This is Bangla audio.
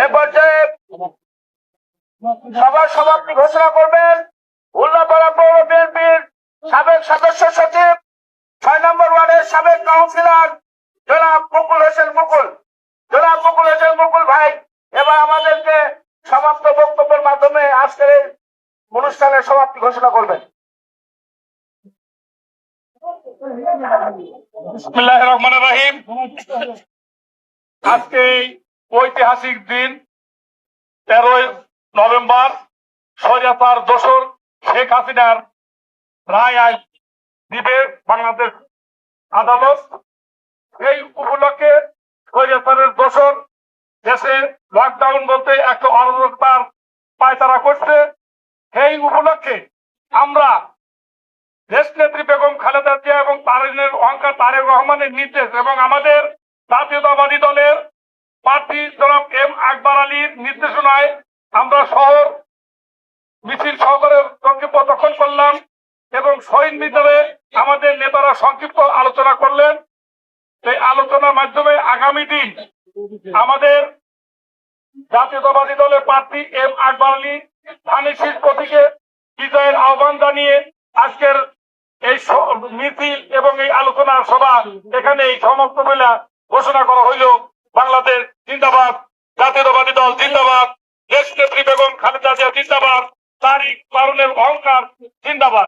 এ পর্যায়ে সভার সমাপ্তি ঘোষণা করবেন উল্লাপাড়া পৌর বিএনপির সাবেক সদস্য সচিব ৬ নম্বর ওয়ার্ডের সাবেক কাউন্সিলর জনাব মুকুল হোসেন মুকুল ভাই এবার আমাদেরকে সমাপ্ত বক্তব্যের মাধ্যমে আজকের এই অনুষ্ঠানের সমাপ্তি ঘোষণা করবেন। বিসমিল্লাহির রহমানির রহিম। আজকে এই ঐতিহাসিক দিন 13 নভেম্বর স্বৈরাচার দোসর শেখ হাসিনার রায় আজ দিবে বাংলাদেশ আদালত। এই উপলক্ষে স্বৈরাচারের দোসর দেশে লকডাউন বলতে একটা অরাজকতার পায়তারা করছে। এই উপলক্ষে আমরা দেশনেত্রী বেগম খালেদা জিয়া এবং অহংকার তারেক রহমানের নির্দেশ এবং আমাদের জাতীয়তাবাদী দলের প্রার্থী জনাব এম আকবর আলীর নির্দেশনায় আমরা শহর মিছিল সহকারে সংক্ষিপ্ত প্রদর্শন করলাম এবং শহীদ মিনারে আমাদের নেতারা সংক্ষিপ্ত আলোচনা করলেন। এই আলোচনার মাধ্যমে আগামী দিন আমাদের জাতীয়তাবাদী দলের প্রার্থী এম আকবর আলী ধানের শীষ প্রতীকে বিজয়ের আহ্বান জানিয়ে আজকের এই মিছিল এবং এই আলোচনা সভা এখানে এই সমাপ্ত বলে ঘোষণা করা হইল। বাংলাদেশ জিন্দাবাদ, জাতীয়তাবাদী দল জিন্দাবাদ, দেশনেত্রী বেগম খালেদা জিয়া জিন্দাবাদ, তারেক রহমানের অহংকার জিন্দাবাদ।